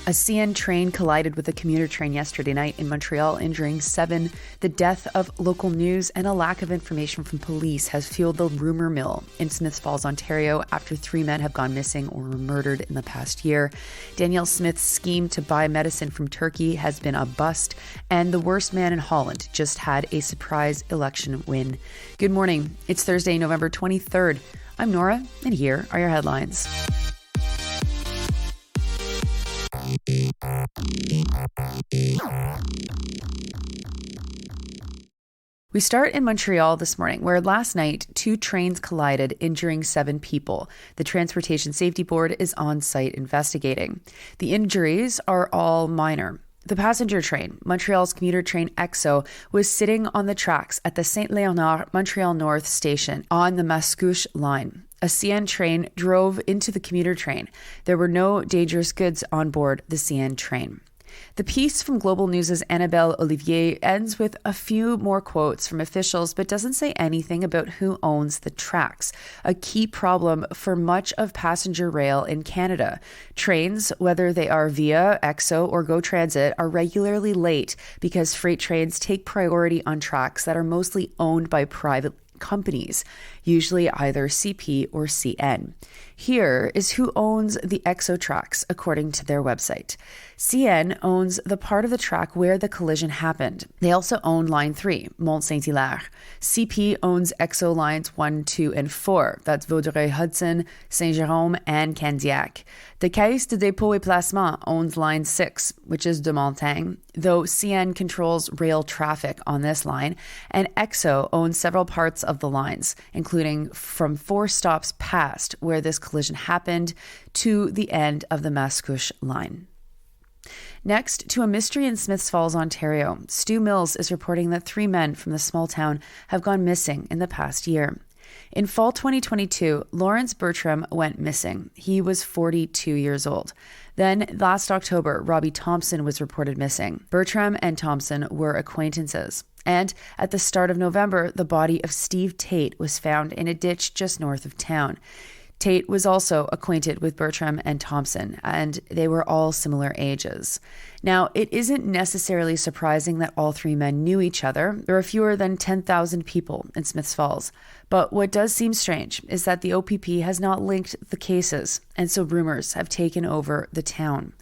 A CN train collided with a commuter train yesterday night in Montreal, injuring 7. The death of local news and a lack of information from police has fueled the rumor mill in Smiths Falls, Ontario, after 3 men have gone missing or were murdered in the past year. Danielle Smith's scheme to buy medicine from Turkey has been a bust, and the worst man in Holland just had a surprise election win. Good morning. It's Thursday, November 23rd. I'm Nora, and here are your headlines. We start in Montreal this morning, where last night 2 trains collided, injuring 7 people. The Transportation Safety Board is on site investigating. The injuries are all minor. The passenger train, Montreal's commuter train EXO, was sitting on the tracks at the Saint-Léonard Montreal North station on the Mascouche line. A CN train drove into the commuter train. There were no dangerous goods on board the CN train. The piece from Global News' Annabelle Olivier ends with a few more quotes from officials, but doesn't say anything about who owns the tracks, a key problem for much of passenger rail in Canada. Trains, whether they are via EXO or GO Transit, are regularly late because freight trains take priority on tracks that are mostly owned by private companies, usually either CP or CN. Here is who owns the EXO tracks, according to their website. CN owns the part of the track where the collision happened. They also own Line 3, Mont-Saint-Hilaire. CP owns EXO Lines 1, 2, and 4. That's Vaudreuil-Hudson, Saint-Jérôme, and Candiac. The Caisse de dépôt et placement owns Line 6, which is de Montagne, though CN controls rail traffic on this line, and EXO owns several parts of the lines, including from 4 stops past where this collision happened to the end of the Mascouche line. Next, to a mystery in Smiths Falls, Ontario. Stu Mills is reporting that 3 men from the small town have gone missing in the past year. In fall 2022, Lawrence Bertram went missing. He was 42 years old. Then, last October, Robbie Thompson was reported missing. Bertram and Thompson were acquaintances. And at the start of November, the body of Steve Tate was found in a ditch just north of town. Tate was also acquainted with Bertram and Thompson, and they were all similar ages. Now, it isn't necessarily surprising that all 3 men knew each other. There are fewer than 10,000 people in Smiths Falls. But what does seem strange is that the OPP has not linked the cases, and so rumors have taken over the town.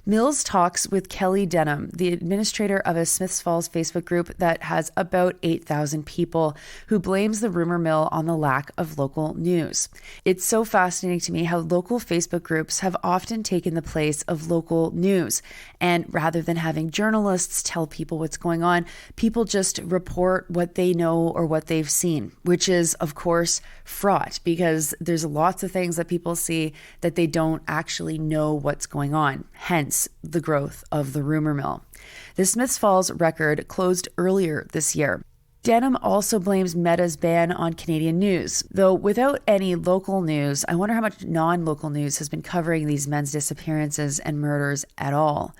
Mills talks with Kelly Denham, the administrator of a Smiths Falls Facebook group that has about 8,000 people, who blames the rumor mill on the lack of local news. It's so fascinating to me how local Facebook groups have often taken the place of local news. And rather than having journalists tell people what's going on, people just report what they know or what they've seen, which is, of course, fraught because there's lots of things that people see that they don't actually know what's going on. Hence, the growth of the rumor mill. The Smiths Falls Record closed earlier this year. Denham also blames Meta's ban on Canadian news. Though without any local news, I wonder how much non-local news has been covering these men's disappearances and murders at all.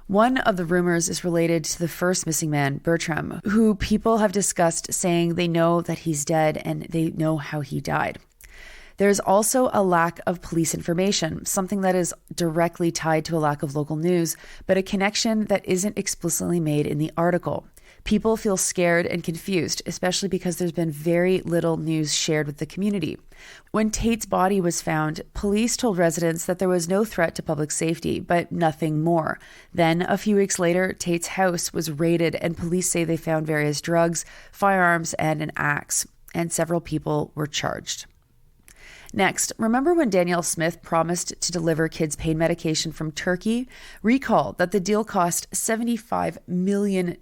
One of the rumors is related to the first missing man, Bertram, who people have discussed saying they know that he's dead and they know how he died. There's also a lack of police information, something that is directly tied to a lack of local news, but a connection that isn't explicitly made in the article. People feel scared and confused, especially because there's been very little news shared with the community. When Tate's body was found, police told residents that there was no threat to public safety, but nothing more. Then, a few weeks later, Tate's house was raided and police say they found various drugs, firearms, and an axe, and several people were charged. Next, remember when Danielle Smith promised to deliver kids' pain medication from Turkey? Recall that the deal cost $75 million.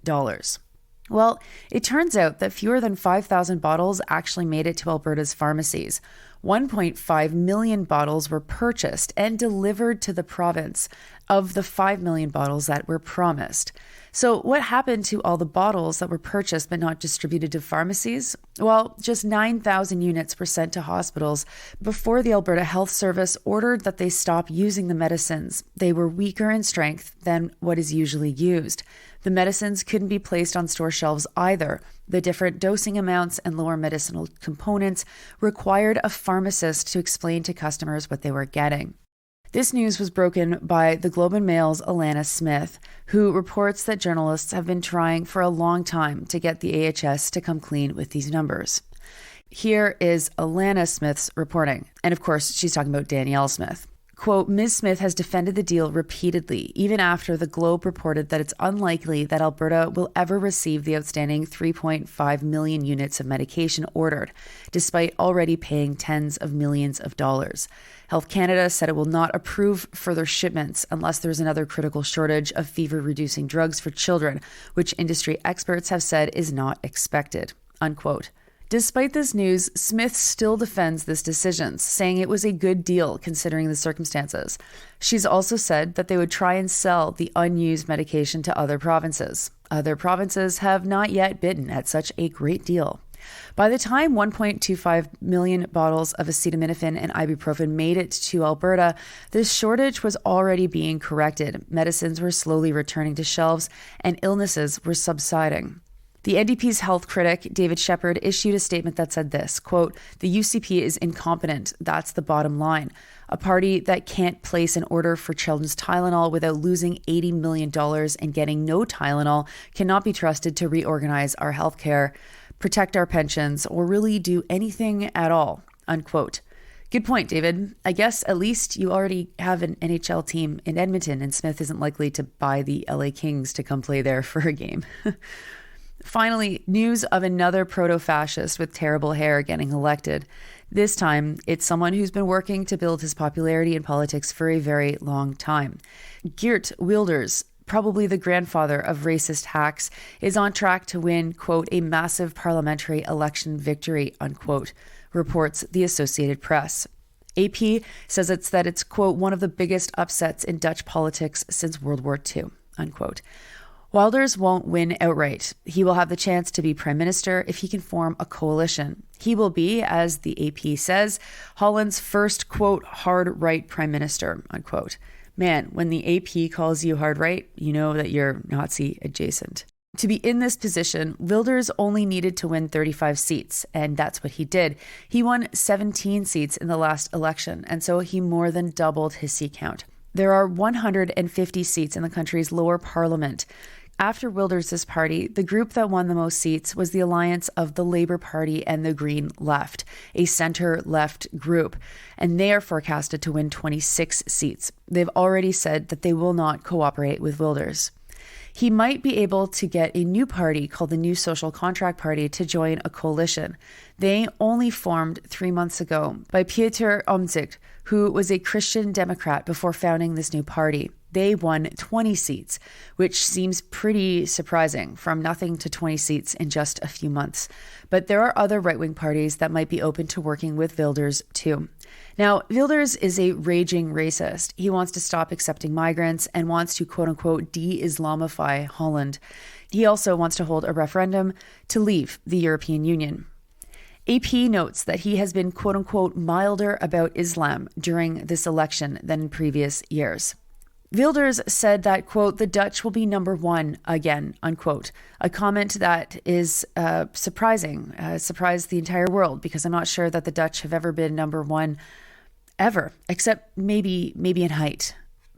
Well, it turns out that fewer than 5,000 bottles actually made it to Alberta's pharmacies. 1.5 million bottles were purchased and delivered to the province. of the 5 million bottles that were promised. So what happened to all the bottles that were purchased but not distributed to pharmacies? Well, just 9,000 units were sent to hospitals before the Alberta Health Service ordered that they stop using the medicines. They were weaker in strength than what is usually used. The medicines couldn't be placed on store shelves either. The different dosing amounts and lower medicinal components required a pharmacist to explain to customers what they were getting. This news was broken by the Globe and Mail's Alana Smith, who reports that journalists have been trying for a long time to get the AHS to come clean with these numbers. Here is Alana Smith's reporting. And of course, she's talking about Danielle Smith. Quote, Ms. Smith has defended the deal repeatedly, even after the Globe reported that it's unlikely that Alberta will ever receive the outstanding 3.5 million units of medication ordered, despite already paying tens of millions of dollars. Health Canada said it will not approve further shipments unless there's another critical shortage of fever-reducing drugs for children, which industry experts have said is not expected, unquote. Despite this news, Smith still defends this decision, saying it was a good deal considering the circumstances. She's also said that they would try and sell the unused medication to other provinces. Other provinces have not yet bidden at such a great deal. By the time 1.25 million bottles of acetaminophen and ibuprofen made it to Alberta, this shortage was already being corrected. Medicines were slowly returning to shelves, and illnesses were subsiding. The NDP's health critic, David Shepherd, issued a statement that said this, quote, the UCP is incompetent. That's the bottom line. A party that can't place an order for children's Tylenol without losing $80 million and getting no Tylenol cannot be trusted to reorganize our healthcare, protect our pensions, or really do anything at all, unquote. Good point, David. I guess at least you already have an NHL team in Edmonton, and Smith isn't likely to buy the LA Kings to come play there for a game. Finally, news of another proto-fascist with terrible hair getting elected. This time, it's someone who's been working to build his popularity in politics for a very long time. Geert Wilders, probably the grandfather of racist hacks, is on track to win, quote, a massive parliamentary election victory, unquote, reports the Associated Press. AP says it's, quote, one of the biggest upsets in Dutch politics since World War II, unquote. Wilders won't win outright. He will have the chance to be prime minister if he can form a coalition. He will be, as the AP says, Holland's first, quote, hard right prime minister, unquote. Man, when the AP calls you hard right, you know that you're Nazi adjacent. To be in this position, Wilders only needed to win 35 seats, and that's what he did. He won 17 seats in the last election, and so he more than doubled his seat count. There are 150 seats in the country's lower parliament. After Wilders' party, the group that won the most seats was the alliance of the Labour Party and the Green Left, a centre-left group, and they are forecasted to win 26 seats. They've already said that they will not cooperate with Wilders. He might be able to get a new party called the New Social Contract Party to join a coalition. They only formed 3 months ago by Pieter Omtzigt, who was a Christian Democrat before founding this new party. They won 20 seats, which seems pretty surprising, from nothing to 20 seats in just a few months. But there are other right-wing parties that might be open to working with Wilders too. Now, Wilders is a raging racist. He wants to stop accepting migrants and wants to, quote-unquote, de-Islamify Holland. He also wants to hold a referendum to leave the European Union. AP notes that he has been, quote-unquote, milder about Islam during this election than in previous years. Wilders said that, quote, the Dutch will be number one again, unquote, a comment that is surprising, surprised the entire world, because I'm not sure that the Dutch have ever been number one ever, except maybe in height,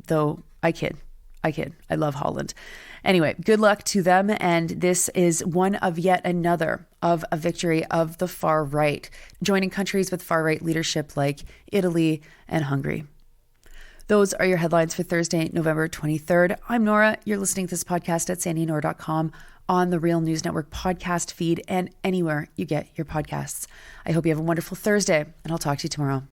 though I kid. I love Holland. Anyway, good luck to them, and this is one of yet another of a victory of the far right, joining countries with far right leadership like Italy and Hungary. Those are your headlines for Thursday, November 23rd. I'm Nora. You're listening to this podcast at sandynora.com, on the Real News Network podcast feed, and anywhere you get your podcasts. I hope you have a wonderful Thursday, and I'll talk to you tomorrow.